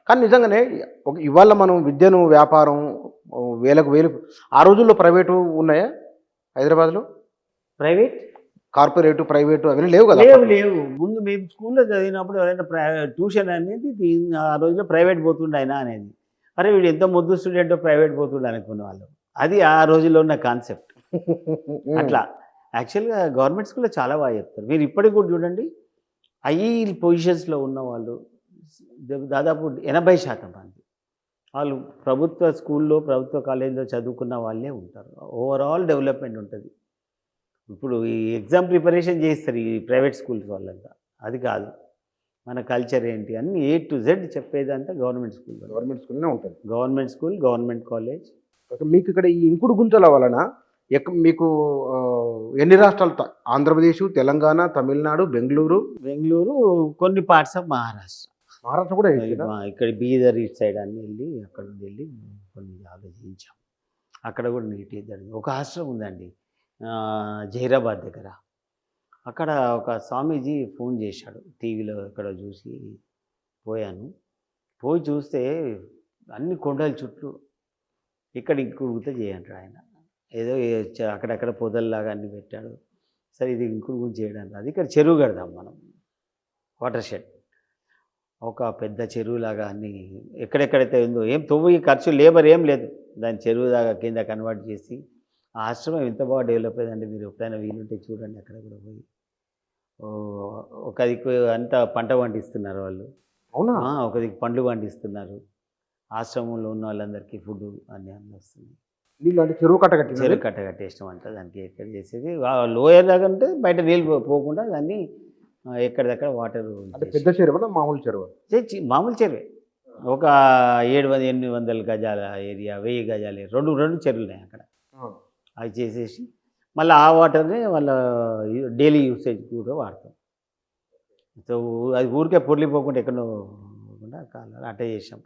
కానీ నిజంగానే ఇవాళ మనం విద్యను, వ్యాపారం వేలకు వేలు ఆ రోజుల్లో ప్రైవేటు ఉన్నాయా హైదరాబాద్‌లో? ప్రైవేట్ కార్పొరేటు, ప్రైవేటు అవన్నీ లేవు కదా! లేవు అప్పట్లో. లేవు. ముందు మేము స్కూల్‌లో చదివినప్పుడు ఎవరైనా ట్యూషన్ అనేది ఆ రోజుల్లో ప్రైవేట్ పోతుండే ఆయన అనేది. అరే! వీడు ఎంత మొద్దు స్టూడెంటో ప్రైవేట్ పోతుండే అనుకునేవాళ్ళం. అది ఆ రోజుల్లో ఉన్న కాన్సెప్ట్. హ్మ్. అట్లా. యాక్చువల్‌గా గవర్నమెంట్ స్కూల్‌లో చాలా బాగా చెప్తారు. మీరు ఇప్పటికి కూడా చూడండి. హై పొజిషన్స్‌లో ఉన్నవాళ్ళు దాదాపు 80% మంది. వాళ్ళు ప్రభుత్వ స్కూల్‌లో, ప్రభుత్వ కాలేజీలో చదువుకున్న వాళ్ళే ఉంటారు. ఓవరాల్ డెవలప్‌మెంట్ ఉంటది. ఇప్పుడు ఈ ఎగ్జామ్ ప్రిపరేషన్ చేస్తారు ఈ ప్రైవేట్ స్కూల్స్ వాళ్ళంతా. అది కాదు. మన కల్చర్ ఏంటి అన్నీ ఏ టు జెడ్ చెప్పేదంతా గవర్నమెంట్ స్కూల్‌లో. గవర్నమెంట్ స్కూల్‌లోనే ఉంటది. Government school, government college. Okay. మీకిక్కడ ఈ ఇంకుడు గుంతల వలన మీకు ఎన్ని రాష్ట్రాలు ఆంధ్రప్రదేశు, తెలంగాణ, తమిళనాడు, బెంగుళూరు, బెంగుళూరు, కొన్ని పార్ట్స్ ఆఫ్ మహారాష్ట్ర. మహారాష్ట్ర కూడా చేసిర్రా? ఇక్కడ బీదర్ ఇటు సైడ్ అన్నీ వెళ్ళి అక్కడ నుండి వెళ్ళి కొన్ని ఆలోచించాం. అక్కడ కూడా నీట్‌గా జరిగింది. ఒక ఆశ్రమం ఉందండి జహీరాబాద్ దగ్గర. అక్కడ ఒక స్వామీజీ ఫోన్ చేశాడు. టీవీలో ఎక్కడో చూసి పోయాను. పోయి చూస్తే అన్ని కొండల చుట్టూ ఇక్కడ ఇంకుడు గుంత చేయంటాడు ఆయన. ఏదో అక్కడక్కడ పొదల్లాగా అన్నీ పెట్టాడు. సరే ఇది ఇంకుడు గుంత చేయడానికి అది ఇక్కడ చెరువు కడదాం మనం. Water shed. ఒక పెద్ద చెరువులాగా అన్నీ ఎక్కడెక్కడైతే ఉందో ఏం తవ్వి ఖర్చు లేబర్ ఏం లేదు. దాన్ని చెరువులాగా కింద కన్వర్ట్ చేసి ఆ ఆశ్రమం ఎంత బాగా డెవలప్ అయిందంటే మీరు ఎప్పుడైనా వీలుంటే చూడండి అక్కడ కూడా పోయి. ఒక దిక్కు అంతా పంట పండిస్తున్నారు వాళ్ళు. అవునా? ఒక దిక్కు పండ్లు పండిస్తున్నారు. ఆశ్రమంలో ఉన్న వాళ్ళందరికీ ఫుడ్ అన్నీ వస్తుంది. నీళ్ళు అంటే చెరువు కట్ట కట్టినారా? చెరువు కట్ట కట్టేయడం అంట దానికి ఎక్కడ చేసేది లోయర్ లాగా అంటే బయట నీళ్ళు పోకుండా దాన్ని ఎక్కడిదక్కడ వాటర్ అంటే పెద్ద చెరువా? మామూలు చెరువా? మామూలు చెరువే. ఒక 700-800 గజాల ఏరియా, 1000 గజాల ఏరియా, రెండు చెరువులు ఉన్నాయి అక్కడ. అవి చేసేసి మళ్ళీ ఆ వాటర్ని వాళ్ళ డైలీ యూసేజ్ కూడా వాడతాం. సో అది ఊరికే పొర్లిపోకుండా ఎక్కడో పోకుండా కాలాలు అట్టే చేసాం.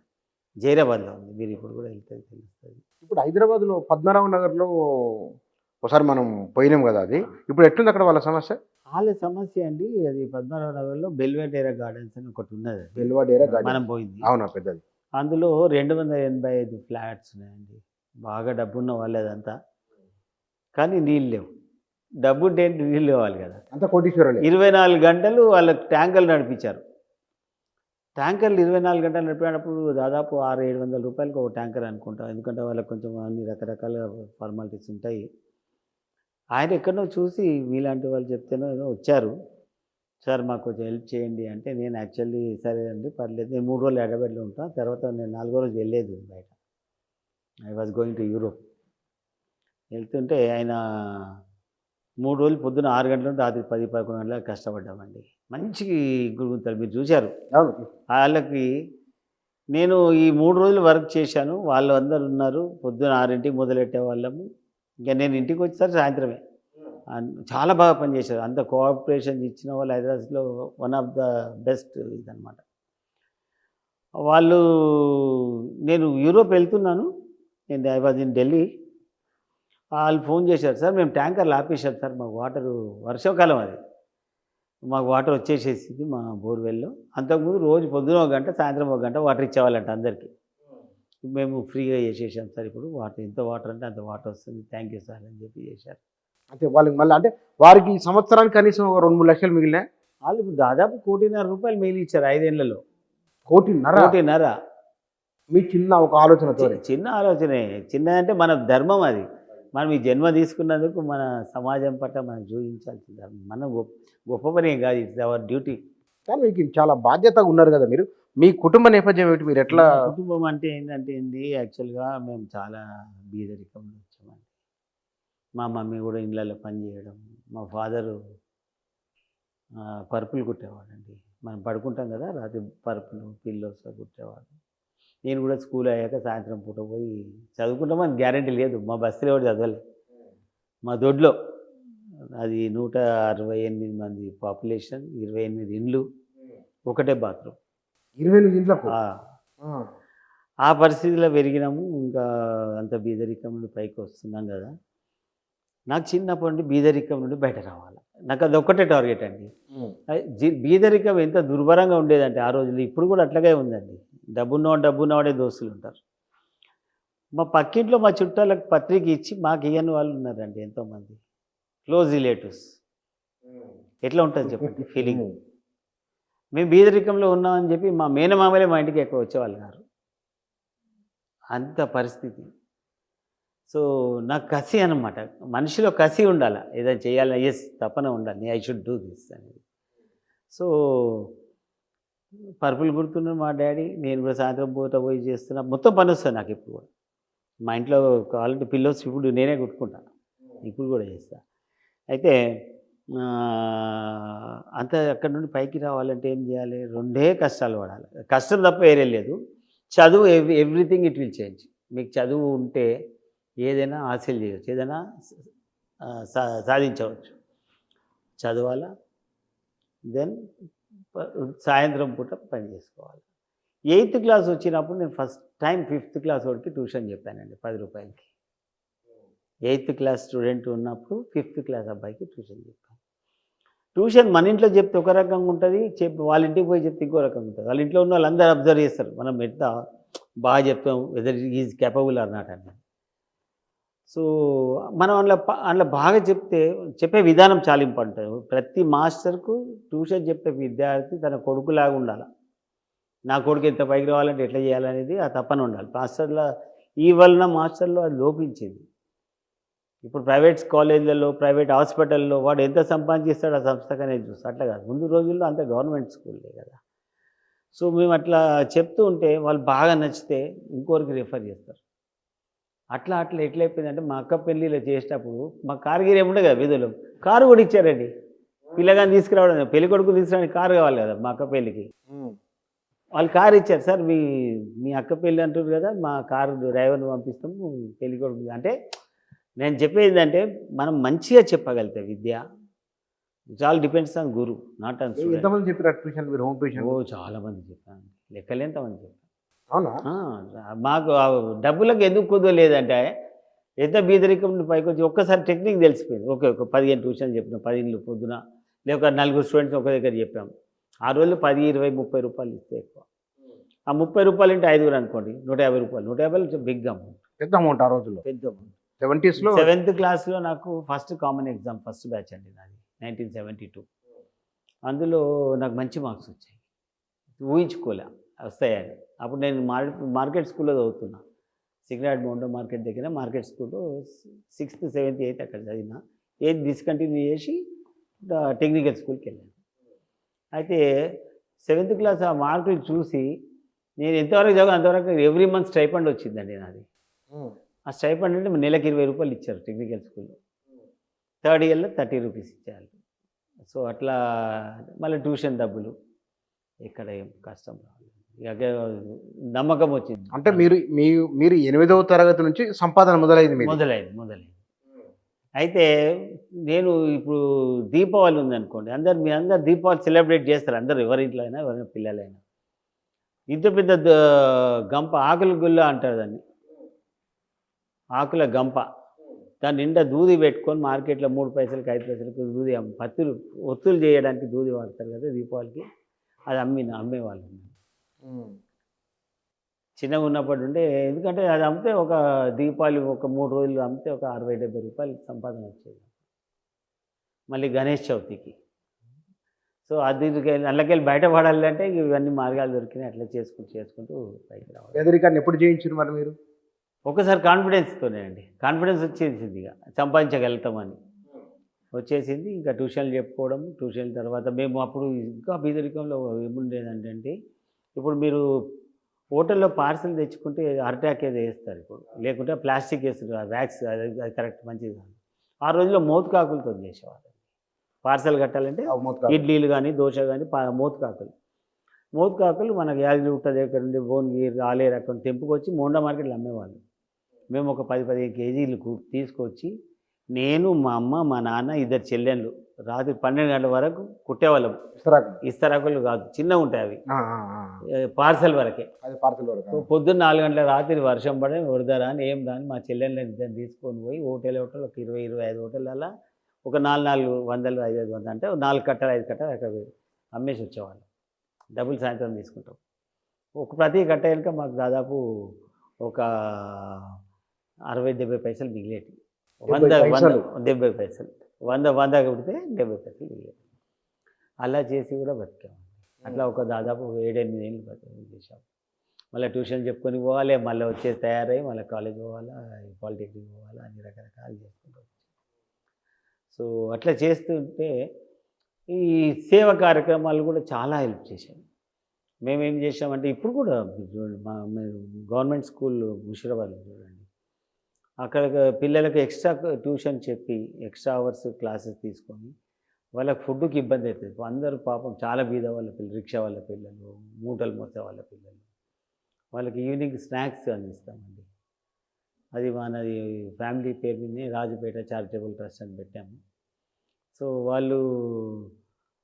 జైరాబాద్లో ఉంది. మీరు ఇప్పుడు కూడా వెళ్తే తెలుస్తుంది. ఇప్పుడు హైదరాబాద్‌లో పద్మనాభ నగర్‌లో ఒకసారి మనం పోయినాం కదా అది. ఇప్పుడు ఎట్లుంది అక్కడ వాళ్ళ సమస్య? వాళ్ళ సమస్య అండి అది పద్మనాభ నగర్లో బెల్వెడేరా గార్డెన్స్ అని ఒకటి ఉన్నది. బెల్వాడేరా గార్డెన్. మనం పోయింది. అవునా పెద్దది. అందులో 285 ఫ్లాట్స్ ఉన్నాయండి. బాగా డబ్బున్న వాళ్ళే అదంతా. కానీ నీళ్ళు లేవు. డబ్బుంటే నీళ్ళు ఇవ్వాలి కదా. అంతా కోటీశ్వరులే. 24 గంటలు వాళ్ళకి ట్యాంకర్లు నడిపించారు. ట్యాంకర్లు 24 గంటలు నడిపేటప్పుడు దాదాపు 600-700 రూపాయలకి ఒక ట్యాంకర్ అనుకుంటాం. ఎందుకంటే వాళ్ళకి కొంచెం అన్ని రకరకాల ఫార్మాలిటీస్ ఉంటాయి. ఆయన ఎక్కడనో చూసి మీలాంటి వాళ్ళు చెప్తేనో ఏదో వచ్చారు. సార్ మాకు కొంచెం హెల్ప్ చేయండి అంటే నేను యాక్చువల్లీ సరే అండి పర్లేదు. నేను 3 రోజులు హైదరాబాద్లో ఉంటాను. తర్వాత నేను 4వ రోజు వెళ్ళేది బయట. I was going to Europe. వెళ్తుంటే ఆయన 3 రోజులు పొద్దున 6 గంటల నుండి రాత్రి 10-11 గంటలకు కష్టపడ్డామండి. మంచి ఇంకుడు గుంతలు మీరు చూశారు. అవును. వాళ్ళకి నేను ఈ 3 రోజులు వర్క్ చేశాను. వాళ్ళు అందరూ ఉన్నారు. పొద్దున 6కి మొదలెట్టే వాళ్ళము. ఇంకా నేను ఇంటికి వచ్చేసరికి సాయంత్రమే. చాలా బాగా పనిచేశారు. అంత కోఆపరేషన్ ఇచ్చిన వాళ్ళు హైదరాబాద్లో వన్ ఆఫ్ ద బెస్ట్ ఇదనమాట. వాళ్ళు నేను యూరోప్ వెళ్తున్నాను. నేను ఐ వాజ్ ఇన్ ఢిల్లీ. వాళ్ళు ఫోన్ చేశారు. సార్ మేము ట్యాంకర్లు ఆపేసాం సార్ మాకు వాటరు వర్షాకాలం అది. మాకు వాటర్ వచ్చేసేసింది మా బోర్వెల్లో. అంతకుముందు రోజు పొద్దున 1 గంట సాయంత్రం 1 గంట వాటర్ ఇచ్చేవాళ్ళంట అందరికీ. మేము ఫ్రీగా చేసేసాం సార్ ఇప్పుడు వాటర్ ఎంత వాటర్ అంటే అంత వాటర్ వస్తుంది. థ్యాంక్ యూ సార్ అని చెప్పి చేశారు. అంటే వాళ్ళకి మళ్ళీ అంటే వారికి సంవత్సరానికి కనీసం ఒక 2-3 లక్షలు మిగిలినాయి. వాళ్ళు దాదాపు 1,50,00,000 రూపాయలు మిగిలి ఇచ్చారు 5 ఏళ్లలో. 1,50,00,000. మీ చిన్న ఒక ఆలోచనతో. చిన్న ఆలోచనే. చిన్నదంటే మన ధర్మం అది. మనం ఈ జన్మ తీసుకున్నందుకు మన సమాజం పట్ల మనం చూపించాల్సిన ధర్మం. మనం గొప్ప పని ఏం కాదు. It's our duty. కానీ మీకు చాలా బాధ్యతగా ఉన్నారు కదా మీరు. మీ కుటుంబ నేపథ్యం ఏమిటి? మీరు ఎట్లా? కుటుంబం అంటే ఏంటంటే యాక్చువల్గా మేము చాలా బీదరికంలో వచ్చామండి. మా మమ్మీ కూడా ఇళ్ళల్లో పని చేయడం. మా ఫాదరు పరుపులు కుట్టేవాడండి. మనం పడుకుంటాం కదా రాత్రి పరుపులు పిల్లోస్ కుట్టేవాడు. నేను కూడా స్కూల్ అయ్యాక సాయంత్రం పూట పోయి చదువుకుంటామని గ్యారెంటీ లేదు. మా బస్సులో ఎవరు చదవలే. మా దొడ్లో అది 168 మంది పాపులేషన్, 28 ఇండ్లు, ఒకటే బాత్రూమ్. 28 ఇంట్లకు. ఆ పరిస్థితిలో పెరిగినాము. ఇంకా అంత బీదరికం నుండి పైకి వస్తున్నాం కదా. నాకు చిన్నప్పటి నుండి బీదరికం నుండి బయట రావాలి. నాకు అది ఒక్కటే టార్గెట్ అండి. బీదరికం ఎంత దుర్భరంగా ఉండేదంటే ఆ రోజుల్లో, ఇప్పుడు కూడా అట్లాగే ఉందండి. డబ్బున్నవాడే దోస్తులు ఉంటారు. మా పక్కింట్లో మా చుట్టాలకు పత్రిక ఇచ్చి మాకు ఇయ్యని వాళ్ళు ఉన్నారండి ఎంతోమంది. Close relatives. ఎట్లా ఉంటుంది చెప్పండి ఫీలింగ్. మేము బీదరికంలో ఉన్నామని చెప్పి మా మేనమామలే మా ఇంటికి ఎక్కువ వచ్చేవాళ్ళు కాదు. అంత పరిస్థితి. సో నాకు కసి అనమాట. మనిషిలో కసి ఉండాలి. ఏదైనా చేయాలని తపన ఉండాలి. ఐ షుడ్ డూ దిస్ అనేది. సో పరుపులు గుర్తున్న మా డాడీ, నేను కూడా సాయంత్రం పూట పోయి చేస్తున్నా. మొత్తం పని వస్తుంది నాకు ఇప్పుడు కూడా. మా ఇంట్లో కావాలంటే పిల్లోస్ ఇప్పుడు నేనే కుట్టుకుంటాను. ఇప్పుడు కూడా చేస్తా. అయితే అంత అక్కడి నుండి పైకి రావాలంటే ఏం చేయాలి? రెండే కష్టాలు పడాలి. కష్టం తప్ప వేరే లేదు. చదువు ఎవ్రీథింగ్ ఇట్ విల్ చేంజ్. మీకు చదువు ఉంటే ఏదైనా హాసిల్ చేయవచ్చు, ఏదైనా సాధించవచ్చు. చదవాలా, దెన్ సాయంత్రం పూట పని చేసుకోవాలి. 8th క్లాస్ వచ్చినప్పుడు నేను ఫస్ట్ టైం 5th క్లాస్ వాడికి ట్యూషన్ చెప్పానండి 10 రూపాయలకి. 8th క్లాస్ స్టూడెంట్ ఉన్నప్పుడు 5th క్లాస్ అబ్బాయికి ట్యూషన్ చెప్పాను. ట్యూషన్ మన ఇంట్లో చెప్తే ఒక రకంగా ఉంటుంది, వాళ్ళ ఇంటికి పోయి చెప్తే ఇంకో రకంగా ఉంటుంది. వాళ్ళ ఇంట్లో ఉన్న వాళ్ళందరూ అబ్జర్వ్ చేస్తారు మనం ఎంత బాగా చెప్తాం, weather is capable or not అని. సో మనం అందులో బాగా చెప్పే విధానం చాలా ఇంపార్టెంట్. ప్రతి మాస్టర్కు ట్యూషన్ చెప్పే విద్యార్థి తన కొడుకులాగా ఉండాలి. నా కొడుకు ఎంత పైకి రావాలంటే ఎట్లా చేయాలనేది ఆ తప్పన ఉండాలి. ఈ వలన మాస్టర్లో అది లోపించింది. ఇప్పుడు ప్రైవేట్ కాలేజీలలో, ప్రైవేట్ హాస్పిటల్లో వాడు ఎంత సంపాదించేస్తాడు ఆ సంస్థకనే చూస్తాడు. అట్లా కాదు. ముందు రోజుల్లో అంత గవర్నమెంట్ స్కూల్లే కదా. సో మేము అట్లా చెప్తూ ఉంటే వాళ్ళు బాగా నచ్చితే ఇంకోరికి రిఫర్ చేస్తారు. అట్లా ఎట్లయిపోయిందంటే మా అక్క పెళ్ళిలో చేసేటప్పుడు మా కారుగిరి ఏముండే కదా వీధులు, కారు కూడా ఇచ్చారండి. పిల్లగాని తీసుకురావడం, పెళ్లి కొడుకు తీసుకురావడానికి కారు కావాలి కదా మా అక్క పెళ్ళికి. వాళ్ళు కారు ఇచ్చారు. సార్ మీ అక్క పెళ్ళి అంటారు కదా, మా కారు డ్రైవర్ని పంపిస్తాము పెళ్లి కొడుకు. అంటే నేను చెప్పేది ఏంటంటే మనం మంచిగా చెప్పగలిగితే విద్య it's all depends on guru, not on student. ఎంతమంది చెప్పారు ట్యూషన్ మీరు? Home tuition? ఓ చాలామంది చెప్పాను, లెక్కలేంతమంది చెప్పాను. అవునా? మాకు డబ్బులకు ఎందుకు కుదరలేదంటే ఎంత బీదరికం పైకి వచ్చి ఒక్కసారి టెక్నిక్ తెలిసిపోయింది. ఓకే, ఒక 15 ట్యూషన్లు చెప్పినాం, 10 పొద్దున, లేక 4 స్టూడెంట్స్ ఒక దగ్గర చెప్పాం. ఆ రోజుల్లో 10, 20, 30 రూపాయలు ఇస్తే ఎక్కువ. ఆ 30 రూపాయలు ఇంటే 5 అనుకోండి, 150 రూపాయలు. 150 బిగ్ అమౌంట్, పెద్ద అమౌంట్ ఆ రోజుల్లో. పెద్ద అమౌంట్. 70s లో 7th క్లాస్లో నాకు first common exam, first batch అండి నాది 1972. అందులో నాకు మంచి మార్క్స్ వచ్చాయి. ఊహించుకోలే వస్తాయని. అప్పుడు నేను మార్కెట్ స్కూల్లో చదువుతున్నా. సిగ్నాడ్ మౌంటో మార్కెట్ దగ్గర మార్కెట్ స్కూల్లో 6th, 7th, 8th అక్కడ చదివిన. 8th డిస్కంటిన్యూ చేసి టెక్నికల్ స్కూల్కి వెళ్ళాను. అయితే 7th క్లాస్ ఆ మార్కులు చూసి నేను ఎంతవరకు చదివాను అంతవరకు ఎవ్రీ మంత్ స్టైఫండ్ వచ్చిందండి నాది. ఆ స్టైఫండ్ అంటే నెలకి 20 రూపాయలు ఇచ్చారు టెక్నికల్ స్కూల్లో. 3rd ఇయర్లో 30 రూపీస్ ఇచ్చారు. సో అట్లా మళ్ళీ ట్యూషన్ డబ్బులు, ఇక్కడ ఏం కష్టం రాలేదు. ఇక నమ్మకం వచ్చింది. అంటే మీరు 8వ తరగతి నుంచి సంపాదన మొదలైంది మీది? మొదలైంది. అయితే నేను ఇప్పుడు దీపావళి ఉందనుకోండి, మీ అందరు దీపావళి సెలబ్రేట్ చేస్తారు. అందరూ ఎవరింట్లో అయినా, ఎవరైనా పిల్లలైనా. ఇంత పెద్ద గంప, ఆకుల గుల్ల అంటారు దాన్ని, ఆకుల గంప, దాని నిండా దూది పెట్టుకొని మార్కెట్లో 3 పైసలకి 5 పైసలకి దూది, పత్తులు ఒత్తులు చేయడానికి దూది వాడతారు కదా దీపావళికి. అది అమ్మేవాళ్ళు చిన్నగా ఉన్నప్పటి నుండి. ఎందుకంటే అది అమ్మితే ఒక దీపావళి ఒక 3 రోజులు అమ్మితే ఒక 60-70 రూపాయలు సంపాదన వచ్చేది. మళ్ళీ గణేష్ చవితికి. సో అందులోకెళ్ళి బయటపడాలి అంటే ఇవన్నీ మార్గాలు దొరికినాయి. అట్లా చేసుకుంటూ పైకి రావాలి. పేదరికాన్ని ఎప్పుడు జయించారు మరి మీరు? ఒకసారి కాన్ఫిడెన్స్తోనే అండి. కాన్ఫిడెన్స్ వచ్చేసింది, ఇక సంపాదించగలుగుతామని వచ్చేసింది. ఇంకా ట్యూషన్లు చెప్పుకోవడం. ట్యూషన్ తర్వాత మేము అప్పుడు ఇంకా బీదరికంలో ఏముండేదంటే, ఇప్పుడు మీరు హోటల్లో పార్సల్ తెచ్చుకుంటే అరటాక్ ఏదో వేస్తారు ఇప్పుడు, లేకుంటే ప్లాస్టిక్ వేస్తారు, వ్యాక్స్, అది కరెక్ట్ మంచిది కాదు. ఆ రోజుల్లో మోతుకాకులతో చేసేవాళ్ళు పార్సల్ కట్టాలంటే. ఇడ్లీలు కానీ దోశ కానీ మోతుకాకులు మనకు యాదగిరిగుట్ట దగ్గర నుండి భువనగిరి, ఆలేరు అక్కడ తెంపుకొచ్చి మోండా మార్కెట్లో అమ్మేవాళ్ళు. మేము ఒక 10-15 కేజీలు తీసుకొచ్చి నేను, మా అమ్మ, మా నాన్న, 2 చెల్లెళ్ళు రాత్రి 12 గంటల వరకు కుట్టేవాళ్ళం. ఇస్తరాకులు కాదు, చిన్నగా ఉంటాయి అవి, పార్సల్ వరకే. పొద్దున్న 4 గంటల రాత్రి వర్షం పడే వరదరా అని ఏం దాన్ని మా చెల్లెళ్ళని ఇద్దరు తీసుకొని పోయి హోటల్ ఒక 20-25 హోటళ్ళల్లో ఒక 400, 500 అంటే 4 కట్టలు 5 కట్టలు అక్కడ అమ్మేసి వచ్చేవాళ్ళం. డబ్బులు సాయంత్రం తీసుకుంటాం. ఒక ప్రతి కట్ట వెనుక మాకు దాదాపు ఒక 60-70 పైసలు మిగిలేటివి. 70 పైసలు. 70 పైసలు. 100 కొడితే 70 పైసలు మిగిలేవి. అలా చేసి కూడా బతికాము. అట్లా ఒక దాదాపు 7-8 ఏళ్ళు చేసాం. మళ్ళీ ట్యూషన్ చెప్పుకొని పోవాలి, మళ్ళీ వచ్చేసి తయారయ్యి మళ్ళీ కాలేజ్ పోవాలా, పాలిటెక్నిక్ పోవాలా, అన్ని రకరకాలు చేసుకుంటూ వచ్చాం. సో అట్లా చేస్తుంటే ఈ సేవా కార్యక్రమాలు కూడా చాలా హెల్ప్ చేశాయి. మేమేం చేసామంటే ఇప్పుడు కూడా చూడండి మేము గవర్నమెంట్ స్కూల్ ముషిరాబాద్లో చూడండి. అక్కడ పిల్లలకి ఎక్స్ట్రా ట్యూషన్ చెప్పి ఎక్స్ట్రా అవర్స్ క్లాసెస్ తీసుకొని వాళ్ళకి ఫుడ్కి ఇబ్బంది అవుతుంది. అందరూ పాపం చాలా బీద వాళ్ళ పిల్లలు, రిక్షా వాళ్ళ పిల్లలు, మూటలు మోసే వాళ్ళ పిల్లలు, వాళ్ళకి ఈవినింగ్ స్నాక్స్ అందిస్తామండి. అది మనది ఫ్యామిలీ పేరు మీదనే రాజుపేట చారిటబుల్ ట్రస్ట్ అని పెట్టాము. సో వాళ్ళు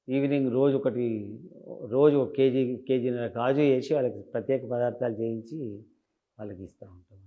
ఈవినింగ్ రోజు ఒక కేజీన్నర కాజు చేసి వాళ్ళకి ప్రత్యేక పదార్థాలు చేయించి వాళ్ళకి ఇస్తూ ఉంటాం.